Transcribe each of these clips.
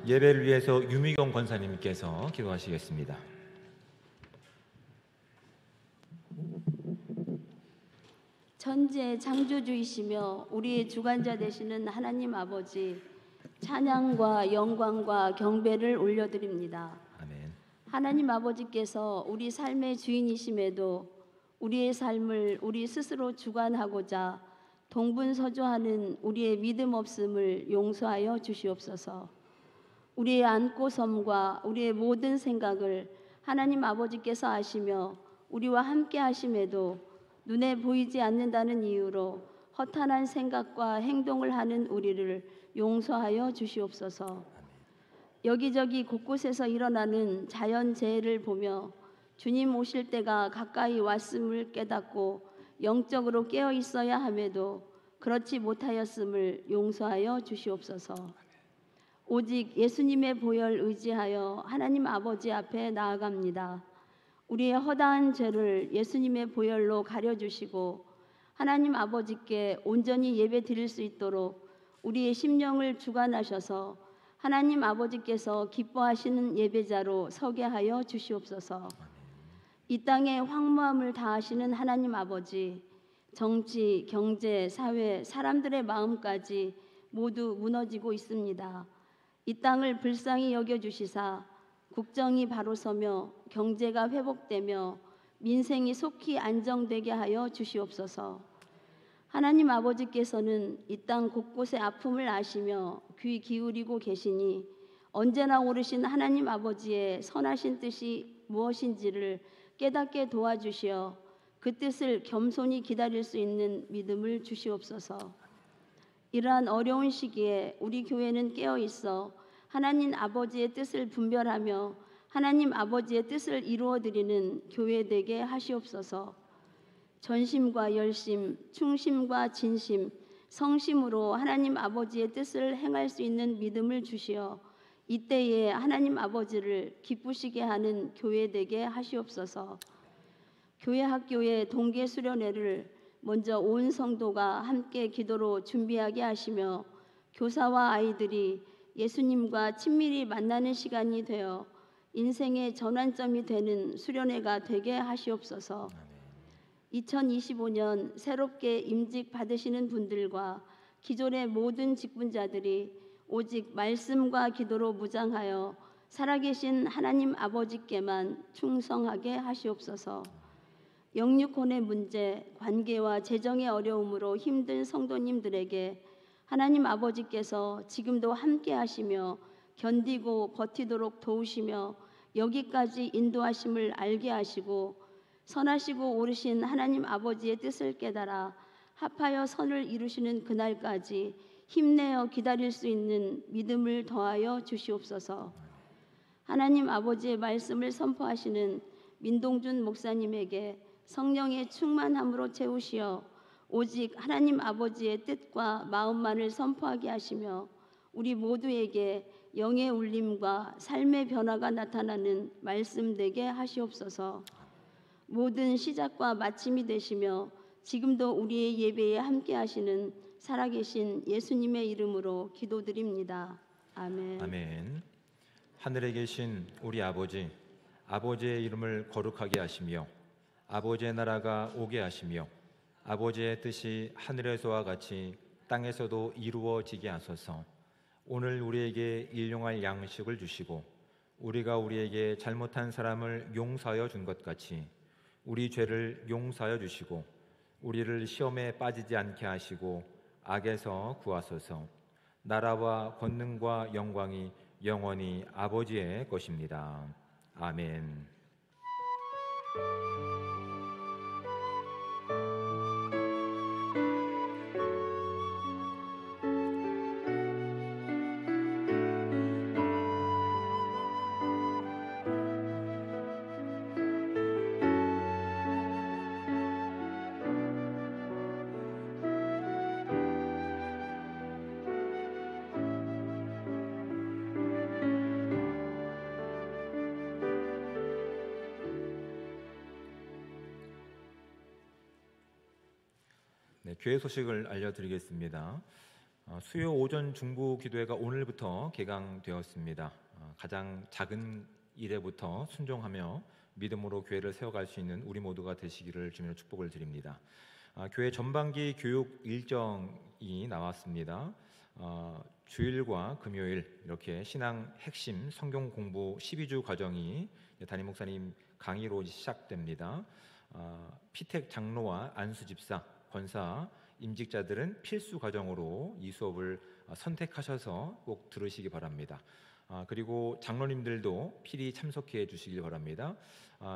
예배를 위해서 유미경 권사님께서 기도하시겠습니다. 천지의 창조주이시며 우리의 주관자 되시는 하나님 아버지, 찬양과 영광과 경배를 올려드립니다. 아멘. 하나님 아버지께서 우리 삶의 주인이심에도 우리의 삶을 우리 스스로 주관하고자 동분서주하는 우리의 믿음 없음을 용서하여 주시옵소서. 우리의 안고 섬과 우리의 모든 생각을 하나님 아버지께서 아시며 우리와 함께 하심에도 눈에 보이지 않는다는 이유로 허탄한 생각과 행동을 하는 우리를 용서하여 주시옵소서. 여기저기 곳곳에서 일어나는 자연재해를 보며 주님 오실 때가 가까이 왔음을 깨닫고 영적으로 깨어 있어야 함에도 그렇지 못하였음을 용서하여 주시옵소서. 오직 예수님의 보혈 의지하여 하나님 아버지 앞에 나아갑니다. 우리의 허다한 죄를 예수님의 보혈로 가려주시고 하나님 아버지께 온전히 예배 드릴 수 있도록 우리의 심령을 주관하셔서 하나님 아버지께서 기뻐하시는 예배자로 서게 하여 주시옵소서. 이 땅에 황무함을 다하시는 하나님 아버지, 정치, 경제, 사회, 사람들의 마음까지 모두 무너지고 있습니다. 이 땅을 불쌍히 여겨주시사 국정이 바로 서며 경제가 회복되며 민생이 속히 안정되게 하여 주시옵소서. 하나님 아버지께서는 이 땅 곳곳의 아픔을 아시며 귀 기울이고 계시니 언제나 오르신 하나님 아버지의 선하신 뜻이 무엇인지를 깨닫게 도와주시어 그 뜻을 겸손히 기다릴 수 있는 믿음을 주시옵소서. 이러한 어려운 시기에 우리 교회는 깨어 있어 하나님 아버지의 뜻을 분별하며 하나님 아버지의 뜻을 이루어드리는 교회 되게 하시옵소서. 전심과 열심, 충심과 진심, 성심으로 하나님 아버지의 뜻을 행할 수 있는 믿음을 주시어 이때에 하나님 아버지를 기쁘시게 하는 교회 되게 하시옵소서. 교회 학교의 동계 수련회를 먼저 온 성도가 함께 기도로 준비하게 하시며 교사와 아이들이 예수님과 친밀히 만나는 시간이 되어 인생의 전환점이 되는 수련회가 되게 하시옵소서. 2025년 새롭게 임직 받으시는 분들과 기존의 모든 직분자들이 오직 말씀과 기도로 무장하여 살아계신 하나님 아버지께만 충성하게 하시옵소서. 영육혼의 문제, 관계와 재정의 어려움으로 힘든 성도님들에게 하나님 아버지께서 지금도 함께 하시며 견디고 버티도록 도우시며 여기까지 인도하심을 알게 하시고 선하시고 오르신 하나님 아버지의 뜻을 깨달아 합하여 선을 이루시는 그날까지 힘내어 기다릴 수 있는 믿음을 더하여 주시옵소서. 하나님 아버지의 말씀을 선포하시는 민동준 목사님에게 성령의 충만함으로 채우시어 오직 하나님 아버지의 뜻과 마음만을 선포하게 하시며 우리 모두에게 영의 울림과 삶의 변화가 나타나는 말씀 되게 하시옵소서. 모든 시작과 마침이 되시며 지금도 우리의 예배에 함께 하시는 살아계신 예수님의 이름으로 기도드립니다. 아멘. 아멘. 하늘에 계신 우리 아버지, 아버지의 이름을 거룩하게 하시며 아버지의 나라가 오게 하시며 아버지의 뜻이 하늘에서와 같이 땅에서도 이루어지게 하소서. 오늘 우리에게 일용할 양식을 주시고 우리가 우리에게 잘못한 사람을 용서하여 준 것 같이 우리 죄를 용서하여 주시고 우리를 시험에 빠지지 않게 하시고 악에서 구하소서. 나라와 권능과 영광이 영원히 아버지의 것입니다. 아멘. 교회 소식을 알려드리겠습니다. 수요 오전 중보 기도회가 오늘부터 개강되었습니다. 가장 작은 일에부터 순종하며 믿음으로 교회를 세워갈 수 있는 우리 모두가 되시기를 주님으로 축복을 드립니다. 교회 전반기 교육 일정이 나왔습니다. 주일과 금요일 이렇게 신앙 핵심 성경 공부 12주 과정이 담임 목사님 강의로 시작됩니다. 피택 장로와 안수 집사, 권사, 임직자들은 필수 과정으로 이 수업을 선택하셔서 꼭 들으시기 바랍니다. 그리고 장로님들도 필히 참석해 주시길 바랍니다.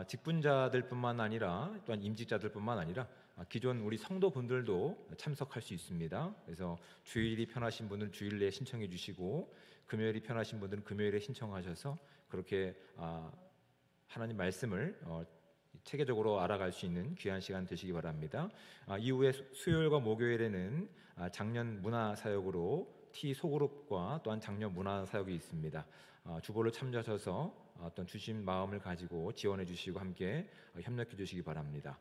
직분자들뿐만 아니라 또한 임직자들뿐만 아니라 기존 우리 성도분들도 참석할 수 있습니다. 그래서 주일이 편하신 분은 주일에 신청해 주시고 금요일이 편하신 분들은 금요일에 신청하셔서 그렇게 하나님 말씀을 체계적으로 알아갈 수 있는 귀한 시간 되시기 바랍니다. 이후에 수요일과 목요일에는 장년 문화사역으로 T 소그룹과 또한 장년 문화사역이 있습니다. 주보를 참조하셔서 어떤 주신 마음을 가지고 지원해 주시고 함께 협력해 주시기 바랍니다.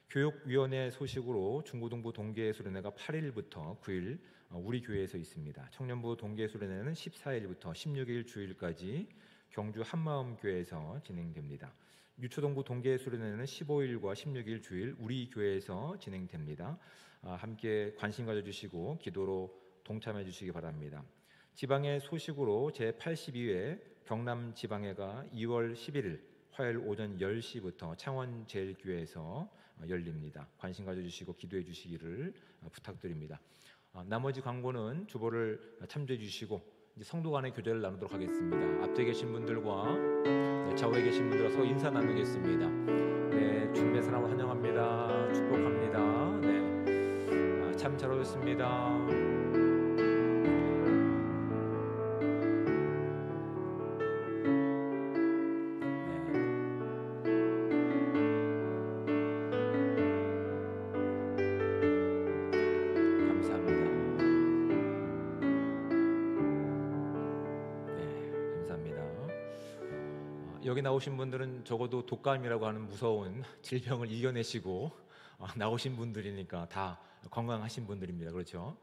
교육위원회 소식으로 중고등부 동계예술연회가 8일부터 9일 우리 교회에서 있습니다. 청년부 동계예술연회는 14일부터 16일 주일까지 경주 한마음교회에서 진행됩니다. 유초동부 동계예술연회는 15일과 16일 주일 우리 교회에서 진행됩니다. 함께 관심 가져주시고 기도로 동참해 주시기 바랍니다. 지방의 소식으로 제82회 경남지방회가 2월 11일 화요일 오전 10시부터 창원제일교회에서 열립니다. 관심 가져주시고 기도해 주시기를 부탁드립니다. 나머지 광고는 주보를 참조해 주시고 이제 성도 간의 교제를 나누도록 하겠습니다. 앞에 계신 분들과 좌우에 계신 분들과 서로 인사 나누겠습니다. 네, 주님의 사랑을 환영합니다. 축복합니다. 네, 참 잘 오셨습니다. 여기 나오신 분들은 적어도 독감이라고 하는 무서운 질병을 이겨내시고 나오신 분들이니까 다 건강하신 분들입니다. 그렇죠?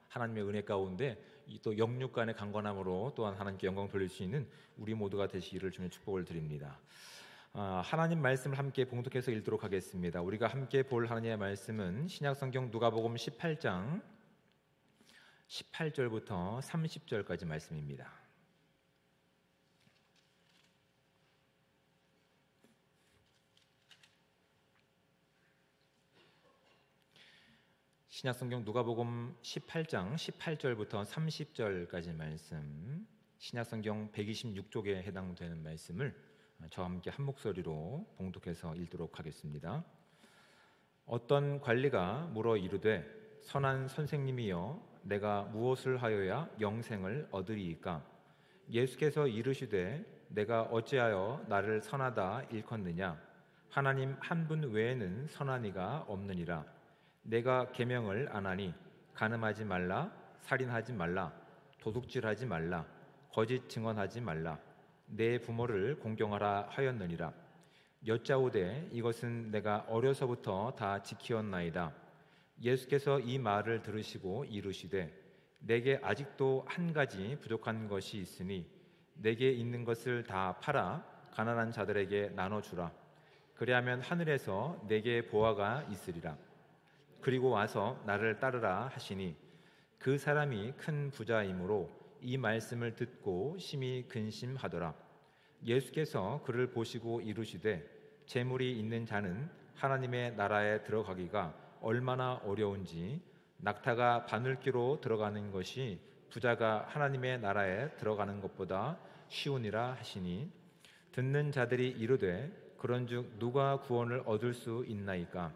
하나님의 은혜 가운데 또 영육 간의 강건함으로 또한 하나님께 영광 돌릴 수 있는 우리 모두가 되시기를 주님의 축복을 드립니다. 하나님 말씀을 함께 봉독해서 읽도록 하겠습니다. 우리가 함께 볼 하나님의 말씀은 신약성경 누가복음 18장 18절부터 30절까지 말씀입니다. 신약성경 누가복음 18장 18절부터 30절까지 말씀, 신약성경 126쪽에 해당되는 말씀을 저와 함께 한 목소리로 봉독해서 읽도록 하겠습니다. 어떤 관리가 물어 이르되 선한 선생님이여 내가 무엇을 하여야 영생을 얻으리이까? 예수께서 이르시되 내가 어찌하여 나를 선하다 일컫느냐? 하나님 한 분 외에는 선한 이가 없느니라. 내가 계명을 안 하니 간음하지 말라, 살인하지 말라, 도둑질하지 말라, 거짓 증언하지 말라, 내 부모를 공경하라 하였느니라. 여짜오되 이것은 내가 어려서부터 다 지키었나이다. 예수께서 이 말을 들으시고 이르시되 내게 아직도 한 가지 부족한 것이 있으니 내게 있는 것을 다 팔아 가난한 자들에게 나눠주라. 그리하면 하늘에서 내게 보화가 있으리라. 그리고 와서 나를 따르라 하시니 그 사람이 큰 부자이므로 이 말씀을 듣고 심히 근심하더라. 예수께서 그를 보시고 이르시되 재물이 있는 자는 하나님의 나라에 들어가기가 얼마나 어려운지 낙타가 바늘귀로 들어가는 것이 부자가 하나님의 나라에 들어가는 것보다 쉬우니라 하시니 듣는 자들이 이르되 그런즉 누가 구원을 얻을 수 있나이까?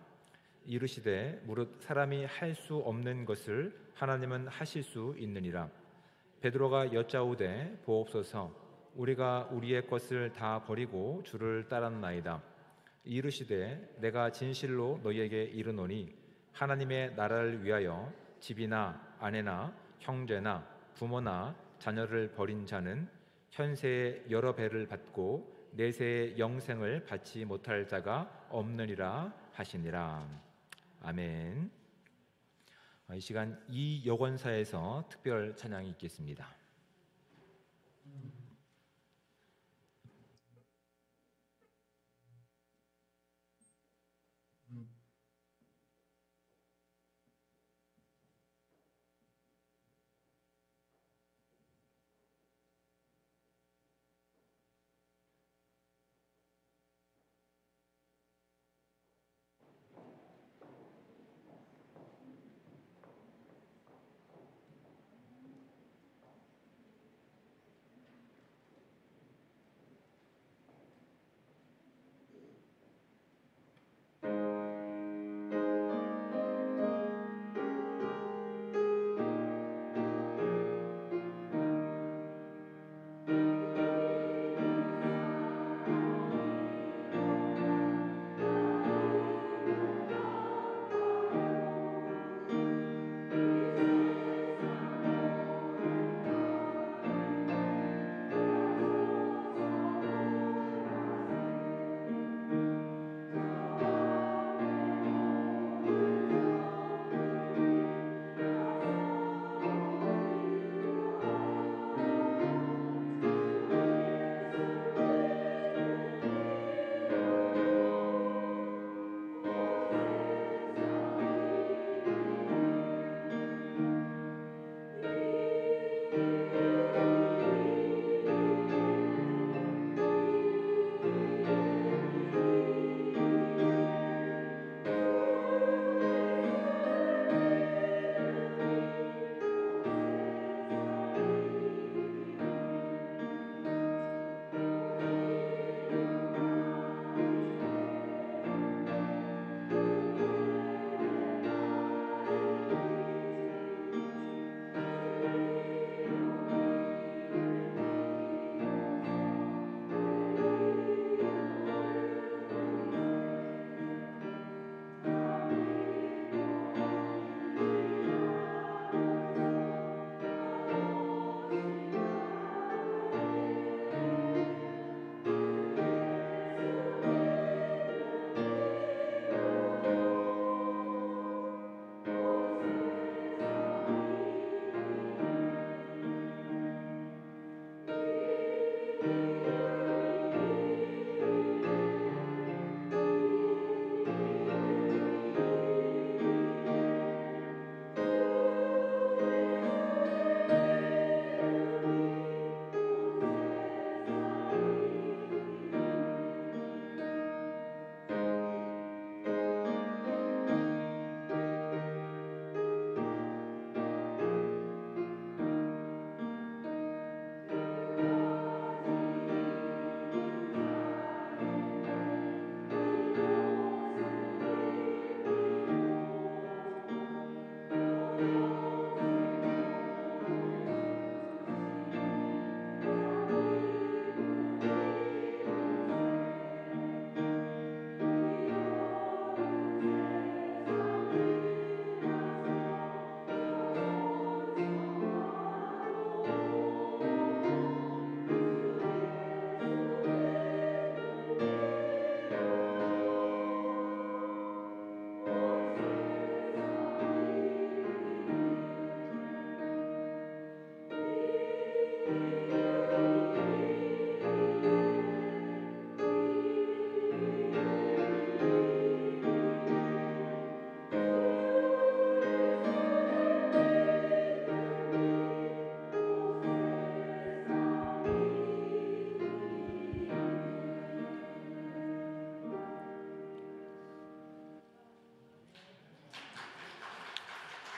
이르시되 무릇 사람이 할 수 없는 것을 하나님은 하실 수 있느니라. 베드로가 여짜오되 보옵소서 우리가 우리의 것을 다 버리고 주를 따랐나이다. 이르시되 내가 진실로 너희에게 이르노니 하나님의 나라를 위하여 집이나 아내나 형제나 부모나 자녀를 버린 자는 현세의 여러 배를 받고 내세의 영생을 받지 못할 자가 없느니라 하시니라. 아멘. 이 시간 이 여권사에서 특별 찬양이 있겠습니다.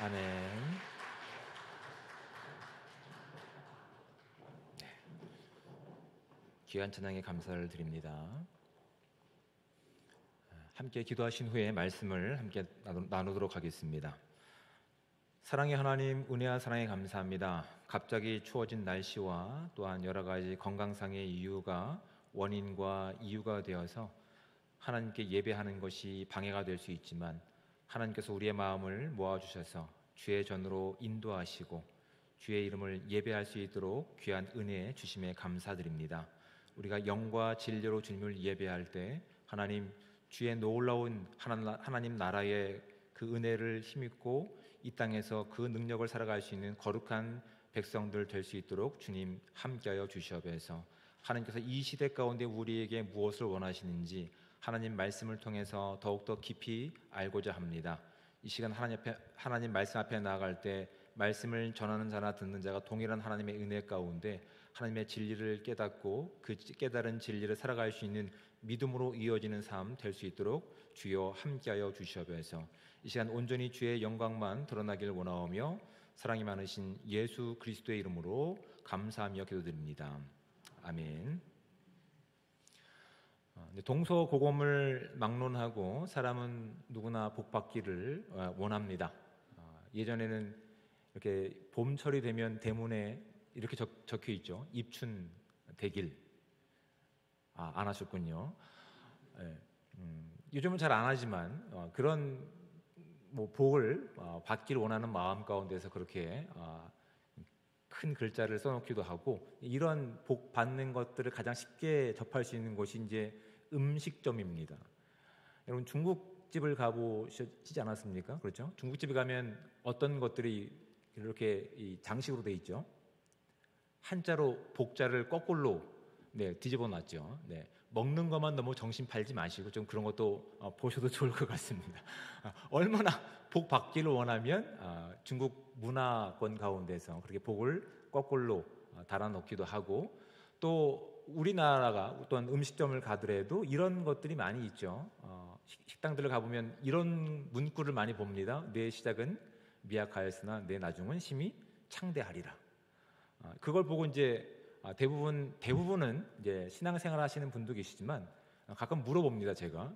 아멘. 귀한 찬양에 감사를 드립니다. 함께 기도하신 후에 말씀을 함께 나누도록 하겠습니다. 사랑의 하나님, 은혜와 사랑에 감사합니다. 갑자기 추워진 날씨와 또한 여러 가지 건강상의 이유가 원인과 이유가 되어서 하나님께 예배하는 것이 방해가 될 수 있지만 하나님께서 우리의 마음을 모아주셔서 주의 전으로 인도하시고 주의 이름을 예배할 수 있도록 귀한 은혜 주심에 감사드립니다. 우리가 영과 진리로 주님을 예배할 때 하나님 주의 놀라운 하나님 나라의 그 은혜를 힘입고 이 땅에서 그 능력을 살아갈 수 있는 거룩한 백성들 될 수 있도록 주님 함께하여 주시옵소서. 하나님께서 이 시대 가운데 우리에게 무엇을 원하시는지 하나님 말씀을 통해서 더욱더 깊이 알고자 합니다. 이 시간 하나님 말씀 앞에 나아갈 때 말씀을 전하는 자나 듣는 자가 동일한 하나님의 은혜 가운데 하나님의 진리를 깨닫고 그 깨달은 진리를 살아갈 수 있는 믿음으로 이어지는 삶 될 수 있도록 주여 함께하여 주시옵소서. 이 시간 온전히 주의 영광만 드러나길 원하오며 사랑이 많으신 예수 그리스도의 이름으로 감사하며 기도드립니다. 아멘. 동서고금을 막론하고 사람은 누구나 복받기를 원합니다. 예전에는 이렇게 봄철이 되면 대문에 이렇게 적혀 있죠. 입춘 대길. 안 하셨군요. 요즘은 잘 안 하지만 그런 복을 받기를 원하는 마음 가운데서 그렇게 큰 글자를 써놓기도 하고, 이런 복 받는 것들을 가장 쉽게 접할 수 있는 곳이 이제 음식점입니다. 여러분 중국집을 가보시지 않았습니까? 그렇죠? 중국집에 가면 어떤 것들이 이렇게 장식으로 돼 있죠. 한자로 복자를 거꾸로 뒤집어 놨죠. 먹는 것만 너무 정신 팔지 마시고 좀 그런 것도 보셔도 좋을 것 같습니다. 얼마나 복 받기를 원하면 중국 문화권 가운데서 그렇게 복을 거꾸로 달아놓기도 하고, 또 우리나라가 어떤 음식점을 가더라도 이런 것들이 많이 있죠. 식당들을 가보면 이런 문구를 많이 봅니다. 내 시작은 미약하였으나 내 나중은 심히 창대하리라. 그걸 보고 이제 대부분은 이제 신앙생활 하시는 분도 계시지만 가끔 물어봅니다. 제가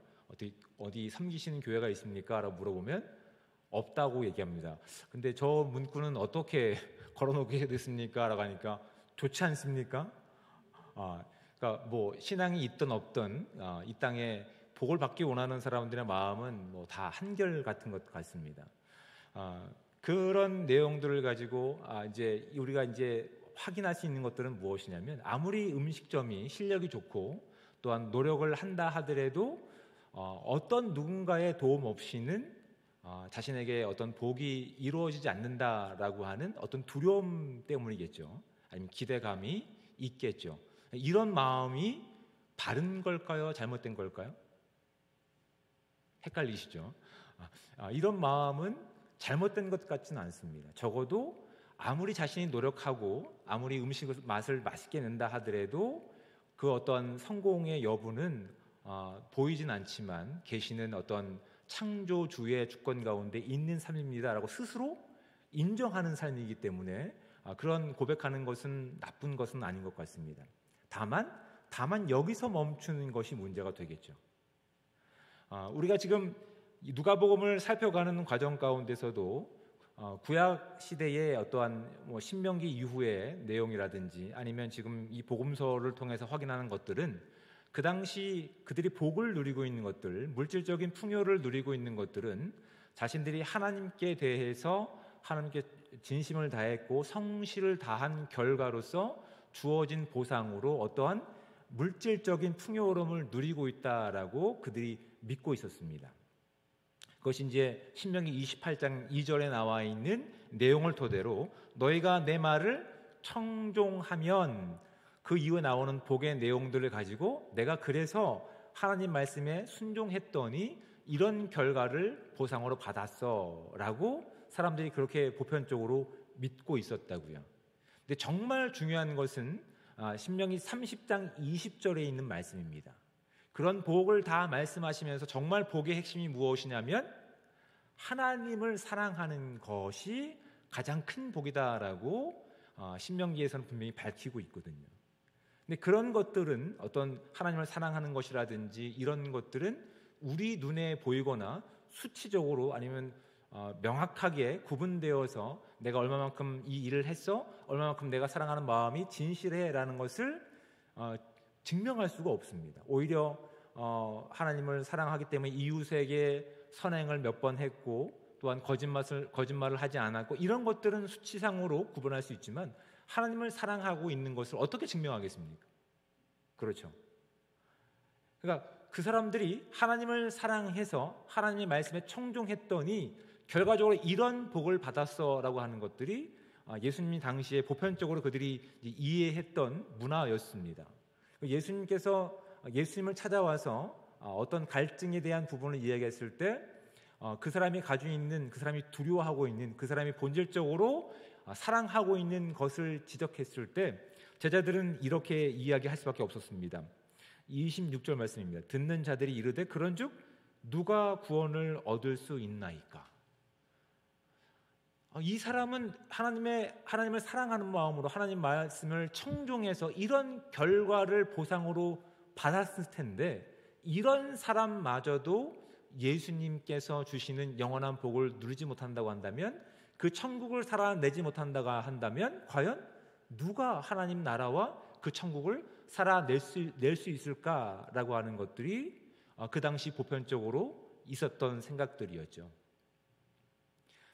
어디 섬기시는 교회가 있습니까? 라고 물어보면 없다고 얘기합니다. 근데 저 문구는 어떻게 걸어놓게 됐습니까? 라고 하니까 좋지 않습니까? 그러니까 뭐 신앙이 있든 없든 이 땅에 복을 받기 원하는 사람들의 마음은 뭐 다 한결 같은 것 같습니다. 그런 내용들을 가지고 이제 우리가 이제 확인할 수 있는 것들은 무엇이냐면, 아무리 음식점이 실력이 좋고 또한 노력을 한다 하더라도 어떤 누군가의 도움 없이는 자신에게 어떤 복이 이루어지지 않는다라고 하는 어떤 두려움 때문이겠죠. 아니면 기대감이 있겠죠. 이런 마음이 바른 걸까요? 잘못된 걸까요? 헷갈리시죠? 이런 마음은 잘못된 것 같지는 않습니다. 적어도 아무리 자신이 노력하고 아무리 음식 맛을 맛있게 낸다 하더라도 그 어떤 성공의 여부는 보이진 않지만 계시는 어떤 창조주의 주권 가운데 있는 삶입니다라고 스스로 인정하는 삶이기 때문에 그런 고백하는 것은 나쁜 것은 아닌 것 같습니다. 다만 여기서 멈추는 것이 문제가 되겠죠. 우리가 지금 누가복음을 살펴가는 과정 가운데서도 구약 시대의 어떠한 신명기 이후의 내용이라든지 아니면 지금 이 복음서를 통해서 확인하는 것들은 그 당시 그들이 복을 누리고 있는 것들, 물질적인 풍요를 누리고 있는 것들은 자신들이 하나님께 대해서 하나님께 진심을 다했고 성실을 다한 결과로서 주어진 보상으로 어떠한 물질적인 풍요로움을 누리고 있다라고 그들이 믿고 있었습니다. 그것이 이제 신명기 28장 2절에 나와 있는 내용을 토대로 너희가 내 말을 청종하면, 그 이후에 나오는 복의 내용들을 가지고 내가 그래서 하나님 말씀에 순종했더니 이런 결과를 보상으로 받았어 라고 사람들이 그렇게 보편적으로 믿고 있었다고요. 근데 정말 중요한 것은 신명기 30장 20절에 있는 말씀입니다. 그런 복을 다 말씀하시면서 정말 복의 핵심이 무엇이냐면 하나님을 사랑하는 것이 가장 큰 복이다라고 신명기에서는 분명히 밝히고 있거든요. 근데 그런 것들은 어떤 하나님을 사랑하는 것이라든지 이런 것들은 우리 눈에 보이거나 수치적으로 아니면 명확하게 구분되어서 내가 얼마만큼 이 일을 했어? 얼마만큼 내가 사랑하는 마음이 진실해라는 것을 증명할 수가 없습니다. 오히려 하나님을 사랑하기 때문에 이웃에게 선행을 몇 번 했고 또한 거짓말을 하지 않았고 이런 것들은 수치상으로 구분할 수 있지만 하나님을 사랑하고 있는 것을 어떻게 증명하겠습니까? 그렇죠. 그러니까 그 사람들이 하나님을 사랑해서 하나님의 말씀에 청종했더니 결과적으로 이런 복을 받았어라고 하는 것들이 예수님 당시에 보편적으로 그들이 이해했던 문화였습니다. 예수님께서 예수님을 찾아와서 어떤 갈증에 대한 부분을 이야기했을 때 그 사람이 가지고 있는, 그 사람이 두려워하고 있는, 그 사람이 본질적으로 사랑하고 있는 것을 지적했을 때 제자들은 이렇게 이야기할 수밖에 없었습니다. 26절 말씀입니다. 듣는 자들이 이르되 그런즉 누가 구원을 얻을 수 있나이까? 이 사람은 하나님을 사랑하는 마음으로 하나님 말씀을 청종해서 이런 결과를 보상으로 받았을 텐데, 이런 사람마저도 예수님께서 주시는 영원한 복을 누리지 못한다고 한다면, 그 천국을 살아내지 못한다고 한다면 과연 누가 하나님 나라와 그 천국을 살아낼 수 있을까라고 하는 것들이 그 당시 보편적으로 있었던 생각들이었죠.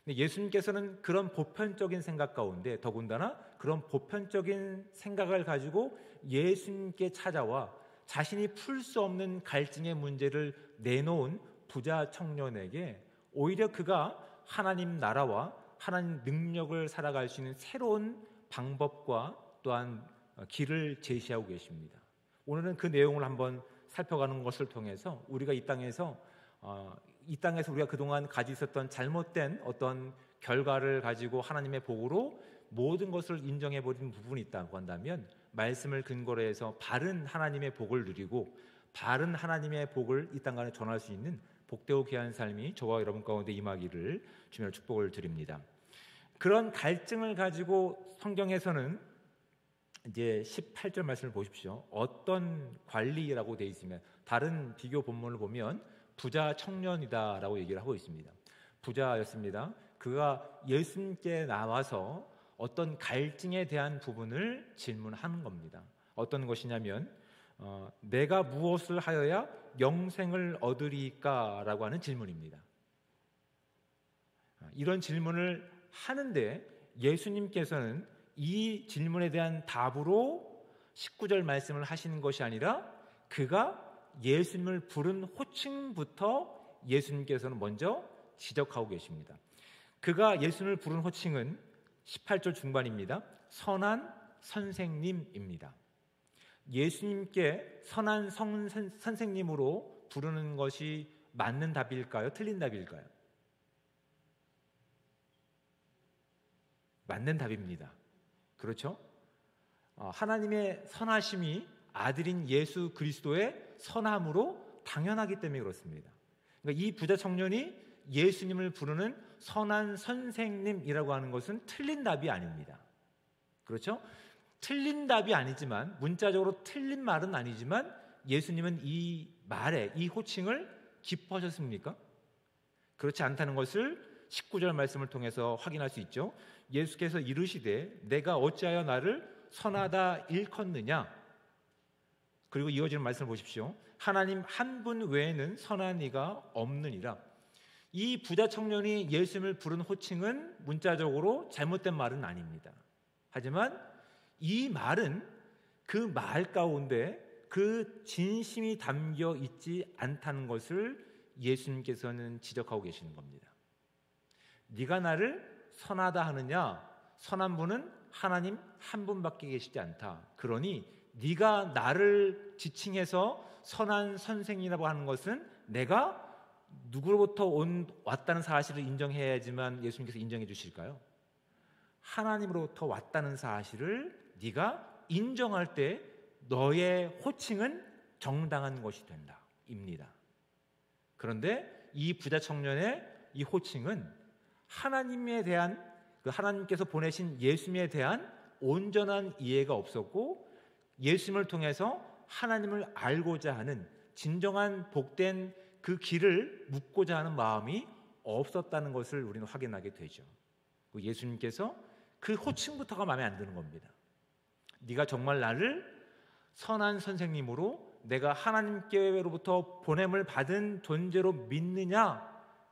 근데 예수님께서는 그런 보편적인 생각 가운데, 더군다나 그런 보편적인 생각을 가지고 예수님께 찾아와 자신이 풀 수 없는 갈증의 문제를 내놓은 부자 청년에게 오히려 그가 하나님 나라와 하나님 능력을 살아갈 수 있는 새로운 방법과 또한 길을 제시하고 계십니다. 오늘은 그 내용을 한번 살펴가는 것을 통해서 우리가 이 땅에서 우리가 그동안 가지고 있었던 잘못된 어떤 결과를 가지고 하나님의 복으로 모든 것을 인정해버린 부분이 있다고 한다면, 말씀을 근거로 해서 바른 하나님의 복을 누리고 바른 하나님의 복을 이 땅 간에 전할 수 있는 복되고 귀한 삶이 저와 여러분 가운데 임하기를 주님의 축복을 드립니다. 그런 갈증을 가지고 성경에서는 이제 18절 말씀을 보십시오. 어떤 관리라고 되어 있으면, 다른 비교 본문을 보면 부자 청년이다라고 얘기를 하고 있습니다. 부자였습니다. 그가 예수님께 나와서 어떤 갈증에 대한 부분을 질문하는 겁니다. 어떤 것이냐면 내가 무엇을 하여야 영생을 얻으리까? 라고 하는 질문입니다. 이런 질문을 하는데 예수님께서는 이 질문에 대한 답으로 19절 말씀을 하시는 것이 아니라, 그가 예수님을 부른 호칭부터 예수님께서는 먼저 지적하고 계십니다. 그가 예수님을 부른 호칭은 18절 중반입니다. 선한 선생님입니다. 예수님께 선한 선생님으로 부르는 것이 맞는 답일까요? 틀린 답일까요? 맞는 답입니다. 그렇죠? 하나님의 선하심이 아들인 예수 그리스도의 선함으로 당연하기 때문에 그렇습니다. 그러니까 이 부자 청년이 예수님을 부르는 선한 선생님이라고 하는 것은 틀린 답이 아닙니다. 그렇죠? 틀린 답이 아니지만, 문자적으로 틀린 말은 아니지만, 예수님은 이 말에, 이 호칭을 기뻐하셨습니까? 그렇지 않다는 것을 19절 말씀을 통해서 확인할 수 있죠. 예수께서 이르시되 내가 어찌하여 나를 선하다 일컫느냐? 그리고 이어지는 말씀을 보십시오. 하나님 한 분 외에는 선한 이가 없느니라. 이 부자 청년이 예수님을 부른 호칭은 문자적으로 잘못된 말은 아닙니다. 하지만 이 말은 그 말 가운데 그 진심이 담겨 있지 않다는 것을 예수님께서는 지적하고 계시는 겁니다. 네가 나를 선하다 하느냐? 선한 분은 하나님 한 분밖에 계시지 않다. 그러니 네가 나를 지칭해서 선한 선생이라고 하는 것은 내가 누구로부터 왔다는 사실을 인정해야지만 예수님께서 인정해 주실까요? 하나님으로부터 왔다는 사실을 네가 인정할 때 너의 호칭은 정당한 것이 된다 입니다. 그런데 이 부자 청년의 이 호칭은 하나님에 대한, 그 하나님께서 보내신 예수님에 대한 온전한 이해가 없었고, 예수님을 통해서 하나님을 알고자 하는 진정한 복된 그 길을 묻고자 하는 마음이 없었다는 것을 우리는 확인하게 되죠. 예수님께서 그 호칭부터가 마음에 안 드는 겁니다. 네가 정말 나를 선한 선생님으로 내가 하나님께로부터 보냄을 받은 존재로 믿느냐?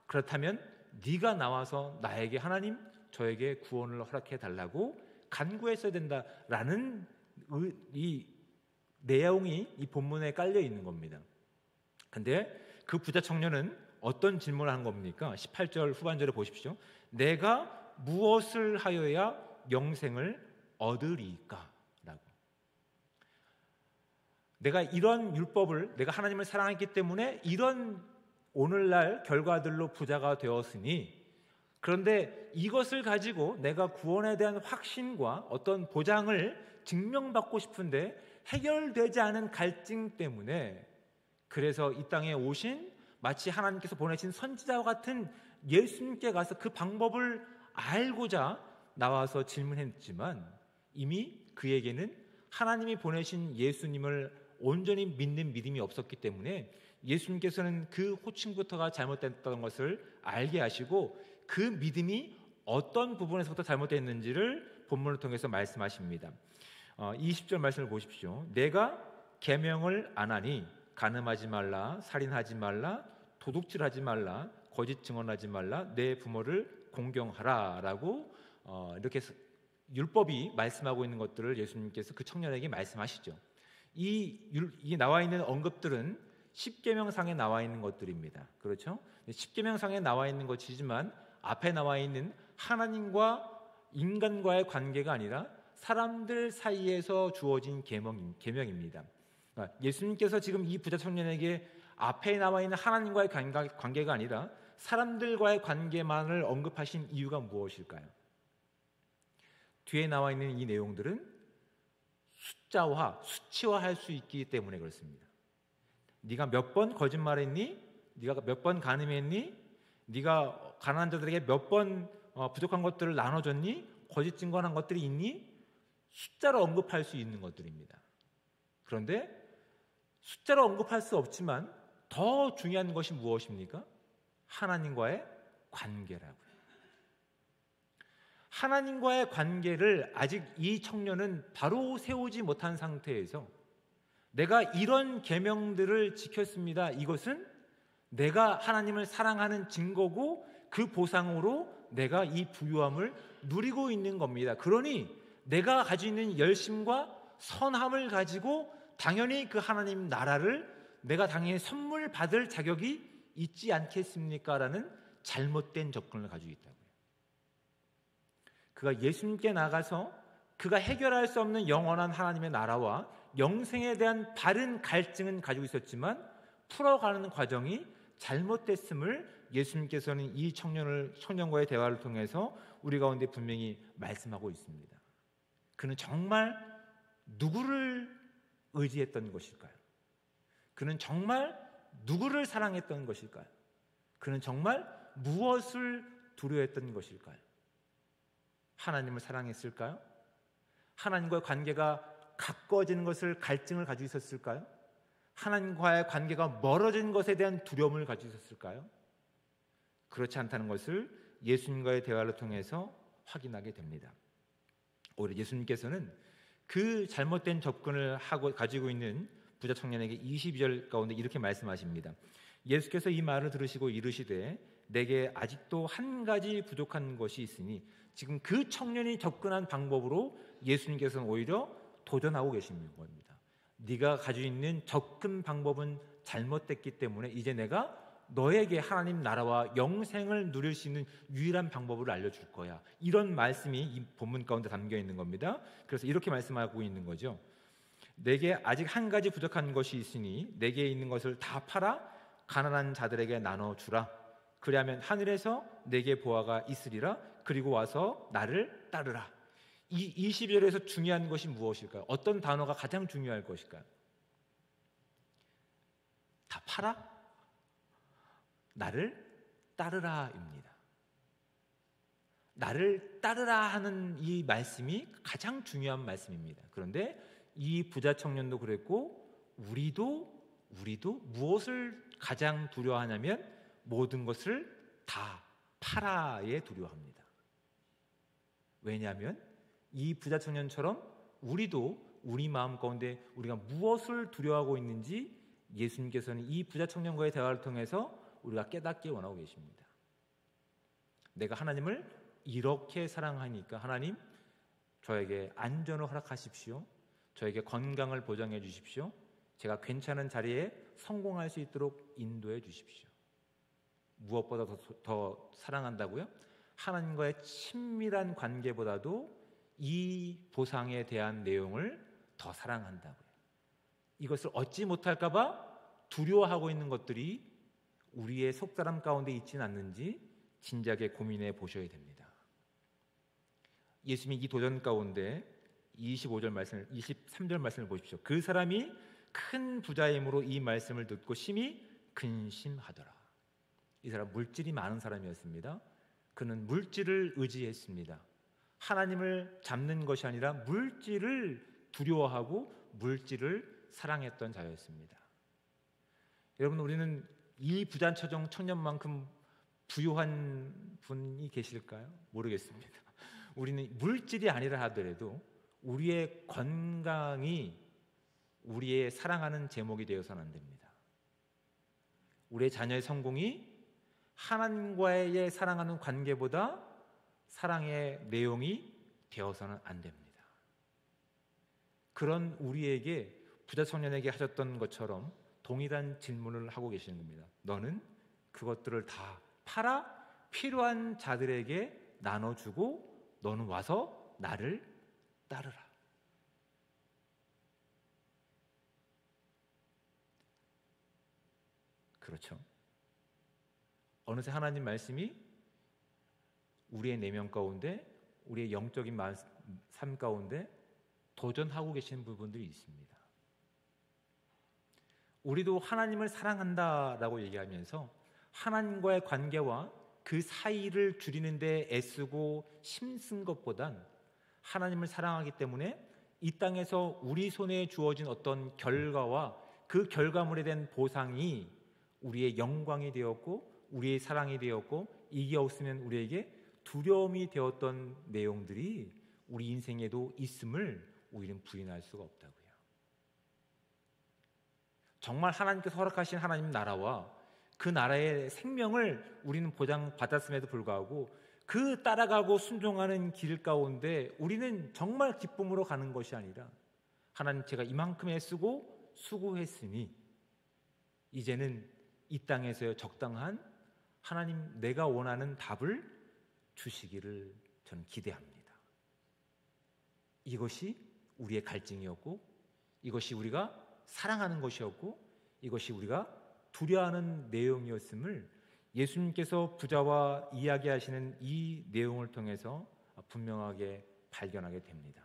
그렇다면 네가 나와서 나에게 하나님 저에게 구원을 허락해 달라고 간구했어야 된다라는 이 내용이 이 본문에 깔려 있는 겁니다. 근데 그 부자 청년은 어떤 질문을 한 겁니까? 18절 후반절에 보십시오. 내가 무엇을 하여야 영생을 얻으리까? 라고. 내가 이런 율법을, 내가 하나님을 사랑했기 때문에 이런 오늘날 결과들로 부자가 되었으니, 그런데 이것을 가지고 내가 구원에 대한 확신과 어떤 보장을 증명받고 싶은데 해결되지 않은 갈증 때문에, 그래서 이 땅에 오신 마치 하나님께서 보내신 선지자와 같은 예수님께 가서 그 방법을 알고자 나와서 질문했지만, 이미 그에게는 하나님이 보내신 예수님을 온전히 믿는 믿음이 없었기 때문에 예수님께서는 그 호칭부터가 잘못됐다는 것을 알게 하시고, 그 믿음이 어떤 부분에서부터 잘못됐는지를 본문을 통해서 말씀하십니다. 20절 말씀을 보십시오. 내가 계명을 안 하니 간음하지 말라, 살인하지 말라, 도둑질하지 말라, 거짓 증언하지 말라, 내 부모를 공경하라 라고 이렇게 율법이 말씀하고 있는 것들을 예수님께서 그 청년에게 말씀하시죠. 이 나와 있는 언급들은 십계명상에 나와 있는 것들입니다. 그렇죠? 십계명상에 나와 있는 것이지만 앞에 나와 있는 하나님과 인간과의 관계가 아니라 사람들 사이에서 주어진 계명입니다. 그러니까 예수님께서 지금 이 부자 청년에게 앞에 나와 있는 하나님과의 관계가 아니라 사람들과의 관계만을 언급하신 이유가 무엇일까요? 뒤에 나와 있는 이 내용들은 숫자화, 수치화할 수 있기 때문에 그렇습니다. 네가 몇 번 거짓말했니? 네가 몇 번 간음했니? 네가 가난한 자들에게 몇 번 부족한 것들을 나눠줬니? 거짓 증거한 것들이 있니? 숫자로 언급할 수 있는 것들입니다. 그런데 숫자로 언급할 수 없지만 더 중요한 것이 무엇입니까? 하나님과의 관계라고요. 하나님과의 관계를 아직 이 청년은 바로 세우지 못한 상태에서 내가 이런 계명들을 지켰습니다. 이것은 내가 하나님을 사랑하는 증거고 그 보상으로 내가 이 부유함을 누리고 있는 겁니다. 그러니 내가 가지고 있는 열심과 선함을 가지고 당연히 그 하나님 나라를 내가 당연히 선물 받을 자격이 있지 않겠습니까? 라는 잘못된 접근을 가지고 있다고요. 그가 예수님께 나가서 그가 해결할 수 없는 영원한 하나님의 나라와 영생에 대한 바른 갈증은 가지고 있었지만 풀어가는 과정이 잘못됐음을 예수님께서는 이 청년과의 대화를 통해서 우리 가운데 분명히 말씀하고 있습니다. 그는 정말 누구를 의지했던 것일까요? 그는 정말 누구를 사랑했던 것일까요? 그는 정말 무엇을 두려워했던 것일까요? 하나님을 사랑했을까요? 하나님과의 관계가 가까워지는 것을 갈증을 가지고 있었을까요? 하나님과의 관계가 멀어진 것에 대한 두려움을 가지고 있었을까요? 그렇지 않다는 것을 예수님과의 대화를 통해서 확인하게 됩니다. 오히려 예수님께서는 그 잘못된 접근을 가지고 있는 부자 청년에게 22절 가운데 이렇게 말씀하십니다. 예수께서 이 말을 들으시고 이르시되 내게 아직도 한 가지 부족한 것이 있으니, 지금 그 청년이 접근한 방법으로 예수님께서는 오히려 도전하고 계시는 겁니다. 네가 가지고 있는 접근 방법은 잘못됐기 때문에 이제 내가 너에게 하나님 나라와 영생을 누릴 수 있는 유일한 방법을 알려줄 거야. 이런 말씀이 이 본문 가운데 담겨 있는 겁니다. 그래서 이렇게 말씀하고 있는 거죠. 내게 아직 한 가지 부족한 것이 있으니 내게 있는 것을 다 팔아 가난한 자들에게 나눠주라. 그리하면 하늘에서 내게 보화가 있으리라. 그리고 와서 나를 따르라. 이 20절에서 중요한 것이 무엇일까요? 어떤 단어가 가장 중요할 것일까요? 다 팔아? 나를 따르라입니다. 나를 따르라 하는 이 말씀이 가장 중요한 말씀입니다. 그런데 이 부자 청년도 그랬고 우리도 무엇을 가장 두려워하냐면 모든 것을 다 팔아에 두려워합니다. 왜냐하면 이 부자 청년처럼 우리도 우리 마음 가운데 우리가 무엇을 두려워하고 있는지 예수님께서는 이 부자 청년과의 대화를 통해서 우리가 깨닫기 원하고 계십니다. 내가 하나님을 이렇게 사랑하니까 하나님 저에게 안전을 허락하십시오. 저에게 건강을 보장해 주십시오. 제가 괜찮은 자리에 성공할 수 있도록 인도해 주십시오. 무엇보다 더 사랑한다고요? 하나님과의 친밀한 관계보다도 이 보상에 대한 내용을 더 사랑한다고요. 이것을 얻지 못할까 봐 두려워하고 있는 것들이 우리의 속사람 가운데 있지는 않는지 진지하게 고민해 보셔야 됩니다. 예수님이 이 도전 가운데 23절 말씀을 보십시오. 그 사람이 큰 부자임으로 이 말씀을 듣고 심히 근심하더라. 이 사람 물질이 많은 사람이었습니다. 그는 물질을 의지했습니다. 하나님을 잡는 것이 아니라 물질을 두려워하고 물질을 사랑했던 자였습니다. 여러분, 우리는 이 부자처럼 청년만큼 부유한 분이 계실까요? 모르겠습니다. 우리는 물질이 아니라 하더라도 우리의 건강이 우리의 사랑하는 제목이 되어서는 안 됩니다. 우리의 자녀의 성공이 하나님과의 사랑하는 관계보다 사랑의 내용이 되어서는 안 됩니다. 그런 우리에게 부자 청년에게 하셨던 것처럼 동일한 질문을 하고 계시는 겁니다. 너는 그것들을 다 팔아 필요한 자들에게 나눠주고 너는 와서 나를 따르라. 그렇죠. 어느새 하나님 말씀이 우리의 내면 가운데, 우리의 영적인 삶 가운데 도전하고 계시는 부분들이 있습니다. 우리도 하나님을 사랑한다라고 얘기하면서 하나님과의 관계와 그 사이를 줄이는 데 애쓰고 힘쓴 것보단 하나님을 사랑하기 때문에 이 땅에서 우리 손에 주어진 어떤 결과와 그 결과물에 대한 보상이 우리의 영광이 되었고 우리의 사랑이 되었고 이게 없으면 우리에게 두려움이 되었던 내용들이 우리 인생에도 있음을 우리는 부인할 수가 없다고요. 정말 하나님께서 허락하신 하나님 나라와 그 나라의 생명을 우리는 보장받았음에도 불구하고 그 따라가고 순종하는 길 가운데 우리는 정말 기쁨으로 가는 것이 아니라 하나님, 제가 이만큼 애쓰고 수고했으니 이제는 이 땅에서의 적당한 하나님, 내가 원하는 답을 주시기를 저는 기대합니다. 이것이 우리의 갈증이었고 이것이 우리가 사랑하는 것이었고 이것이 우리가 두려워하는 내용이었음을 예수님께서 부자와 이야기하시는 이 내용을 통해서 분명하게 발견하게 됩니다.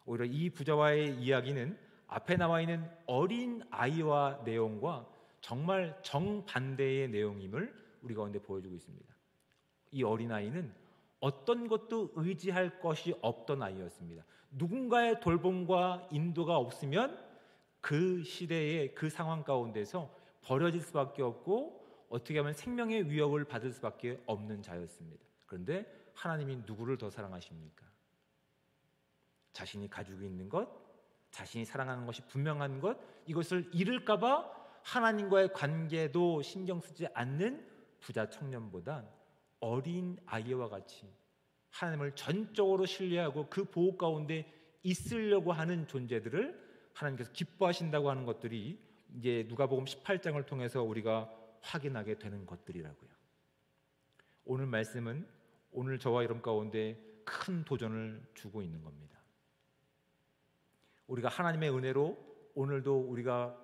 오히려 이 부자와의 이야기는 앞에 나와 있는 어린 아이와 내용과 정말 정반대의 내용임을 우리 가운데 보여주고 있습니다. 이 어린아이는 어떤 것도 의지할 것이 없던 아이였습니다. 누군가의 돌봄과 인도가 없으면 그 시대의 그 상황 가운데서 버려질 수밖에 없고 어떻게 하면 생명의 위협을 받을 수밖에 없는 자였습니다. 그런데 하나님이 누구를 더 사랑하십니까? 자신이 가지고 있는 것, 자신이 사랑하는 것이 분명한 것, 이것을 잃을까 봐 하나님과의 관계도 신경 쓰지 않는 부자 청년보다 어린 아이와 같이 하나님을 전적으로 신뢰하고 그 보호 가운데 있으려고 하는 존재들을 하나님께서 기뻐하신다고 하는 것들이 이제 누가복음 18장을 통해서 우리가 확인하게 되는 것들이라고요. 오늘 말씀은 오늘 저와 여러분 가운데 큰 도전을 주고 있는 겁니다. 우리가 하나님의 은혜로 오늘도 우리가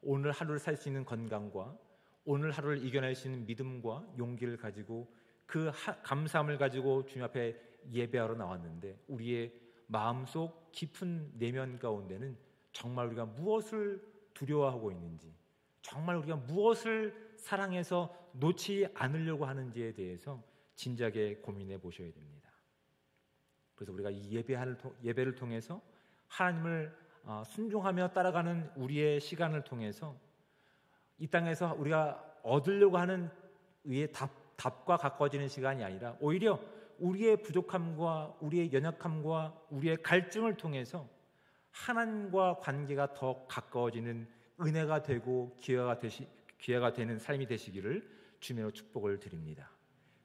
오늘 하루를 살 수 있는 건강과 오늘 하루를 이겨낼 수 있는 믿음과 용기를 가지고 그 감사함을 가지고 주님 앞에 예배하러 나왔는데 우리의 마음속 깊은 내면 가운데는 정말 우리가 무엇을 두려워하고 있는지, 정말 우리가 무엇을 사랑해서 놓지 않으려고 하는지에 대해서 진지하게 고민해 보셔야 됩니다. 그래서 우리가 이 예배를 통해서 하나님을 순종하며 따라가는 우리의 시간을 통해서 이 땅에서 우리가 얻으려고 하는 의의 답과 가까워지는 시간이 아니라 오히려 우리의 부족함과 우리의 연약함과 우리의 갈증을 통해서 하나님과 관계가 더 가까워지는 은혜가 되고 기회가 되는 삶이 되시기를 주님으로 축복을 드립니다.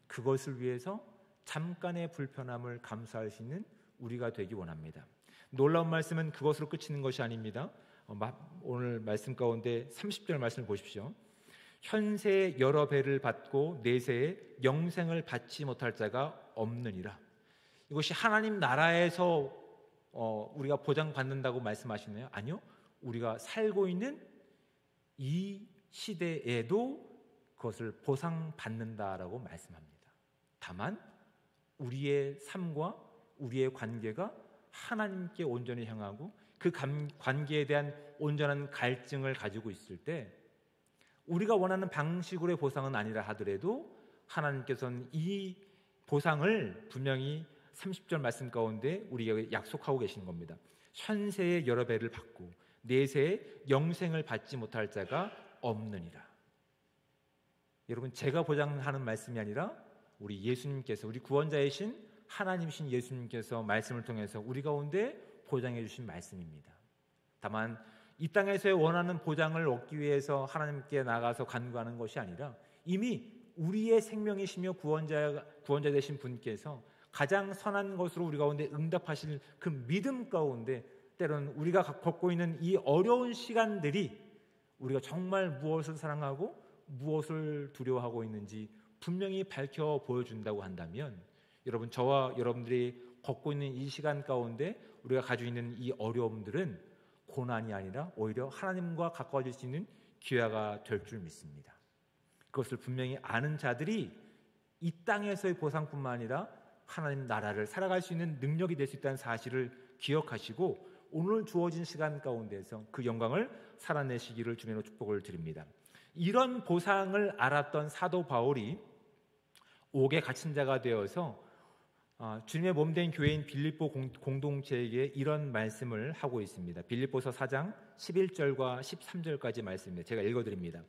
그것을 위해서 잠깐의 불편함을 감수할 수 있는 우리가 되기 원합니다. 놀라운 말씀은 그것으로 그치는 것이 아닙니다. 오늘 말씀 가운데 30절 말씀을 보십시오. 현세의 여러 배를 받고 내세의 영생을 받지 못할 자가 없느니라. 이것이 하나님 나라에서 우리가 보장받는다고 말씀하시나요? 아니요. 우리가 살고 있는 이 시대에도 그것을 보상받는다라고 말씀합니다. 다만 우리의 삶과 우리의 관계가 하나님께 온전히 향하고 그 관계에 대한 온전한 갈증을 가지고 있을 때 우리가 원하는 방식으로의 보상은 아니라 하더라도 하나님께서는 이 보상을 분명히 30절 말씀 가운데 우리에게 약속하고 계신 겁니다. 현세의 여러 배를 받고 내세의 영생을 받지 못할 자가 없느니라. 여러분, 제가 보장하는 말씀이 아니라 우리 예수님께서, 우리 구원자이신 하나님이신 예수님께서 말씀을 통해서 우리 가운데 보장해 주신 말씀입니다. 다만 이 땅에서의 원하는 보장을 얻기 위해서 하나님께 나가서 간구하는 것이 아니라 이미 우리의 생명이시며 구원자 되신 분께서 가장 선한 것으로 우리 가운데 응답하실 그 믿음 가운데 때로는 우리가 겪고 있는 이 어려운 시간들이 우리가 정말 무엇을 사랑하고 무엇을 두려워하고 있는지 분명히 밝혀 보여준다고 한다면 여러분, 저와 여러분들이 겪고 있는 이 시간 가운데 우리가 가지고 있는 이 어려움들은 고난이 아니라 오히려 하나님과 가까워질 수 있는 기회가 될 줄 믿습니다. 그것을 분명히 아는 자들이 이 땅에서의 보상뿐만 아니라 하나님 나라를 살아갈 수 있는 능력이 될 수 있다는 사실을 기억하시고 오늘 주어진 시간 가운데서 그 영광을 살아내시기를 주님으로 축복을 드립니다. 이런 보상을 알았던 사도 바울이 옥에 갇힌 자가 되어서 주님의 몸된 교회인 빌립보 공동체에게 이런 말씀을 하고 있습니다. 빌립보서 4장 11절과 13절까지 말씀입니다. 제가 읽어드립니다.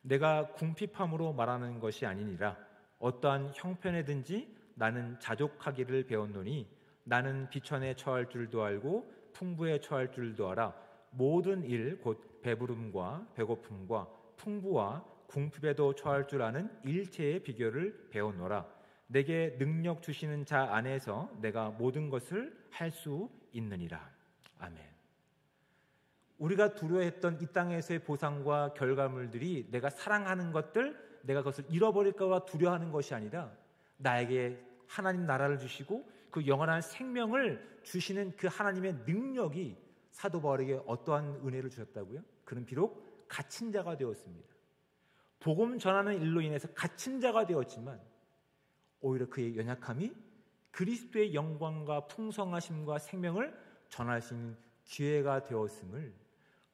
내가 궁핍함으로 말하는 것이 아니니라. 어떠한 형편에든지 나는 자족하기를 배웠노니 나는 비천에 처할 줄도 알고 풍부에 처할 줄도 알아. 모든 일 곧 배부름과 배고픔과 풍부와 궁핍에도 처할 줄 아는 일체의 비결을 배웠노라. 내게 능력 주시는 자 안에서 내가 모든 것을 할 수 있느니라. 아멘. 우리가 두려워했던 이 땅에서의 보상과 결과물들이 내가 사랑하는 것들, 내가 그것을 잃어버릴까 봐 두려워하는 것이 아니라 나에게 하나님 나라를 주시고 그 영원한 생명을 주시는 그 하나님의 능력이 사도 바울에게 어떠한 은혜를 주셨다고요? 그는 비록 갇힌 자가 되었습니다. 복음 전하는 일로 인해서 갇힌 자가 되었지만 오히려 그의 연약함이 그리스도의 영광과 풍성하심과 생명을 전할 수 있는 기회가 되었음을,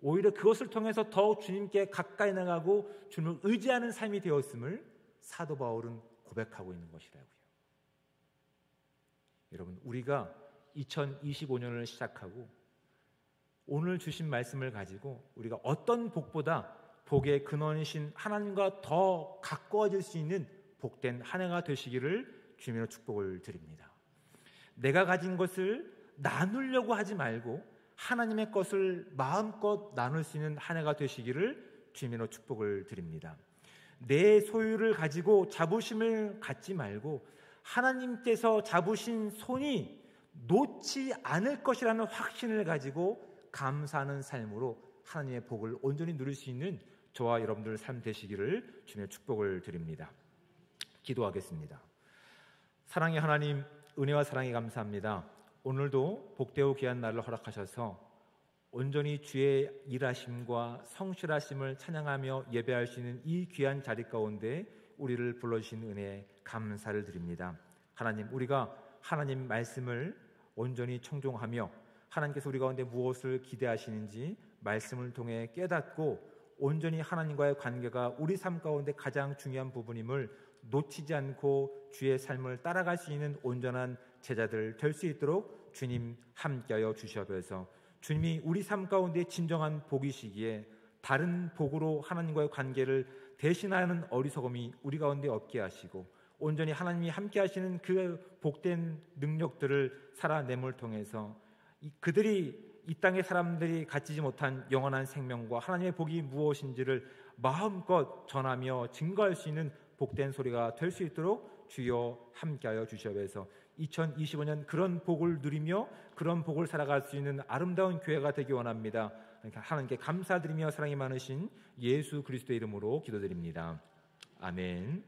오히려 그것을 통해서 더욱 주님께 가까이 나가고 주님을 의지하는 삶이 되었음을 사도 바울은 고백하고 있는 것이라고요. 여러분, 우리가 2025년을 시작하고 오늘 주신 말씀을 가지고 우리가 어떤 복보다 복의 근원이신 하나님과 더 가까워질 수 있는 복된 한 해가 되시기를 주님으로 축복을 드립니다. 내가 가진 것을 나누려고 하지 말고 하나님의 것을 마음껏 나눌 수 있는 한 해가 되시기를 주님으로 축복을 드립니다. 내 소유를 가지고 자부심을 갖지 말고 하나님께서 잡으신 손이 놓지 않을 것이라는 확신을 가지고 감사하는 삶으로 하나님의 복을 온전히 누릴 수 있는 저와 여러분들 삶 되시기를 주님의 축복을 드립니다. 기도하겠습니다. 사랑의 하나님, 은혜와 사랑에 감사합니다. 오늘도 복되고 귀한 날을 허락하셔서 온전히 주의 일하심과 성실하심을 찬양하며 예배할 수 있는 이 귀한 자리 가운데 우리를 불러주신 은혜에 감사를 드립니다. 하나님, 우리가 하나님 말씀을 온전히 청종하며 하나님께서 우리 가운데 무엇을 기대하시는지 말씀을 통해 깨닫고 온전히 하나님과의 관계가 우리 삶 가운데 가장 중요한 부분임을 놓치지 않고 주의 삶을 따라갈 수 있는 온전한 제자들 될 수 있도록 주님 함께하여 주시옵소서. 주님이 우리 삶 가운데 진정한 복이시기에 다른 복으로 하나님과의 관계를 대신하는 어리석음이 우리 가운데 없게 하시고 온전히 하나님이 함께 하시는 그 복된 능력들을 살아냄을 통해서 그들이 이 땅의 사람들이 갖지 못한 영원한 생명과 하나님의 복이 무엇인지를 마음껏 전하며 증거할 수 있는 복된 소리가 될 수 있도록 주여 함께하여 주시옵소서. 2025년 그런 복을 누리며 그런 복을 살아갈 수 있는 아름다운 교회가 되기 원합니다. 하나님께 감사드리며 사랑이 많으신 예수 그리스도의 이름으로 기도드립니다. 아멘.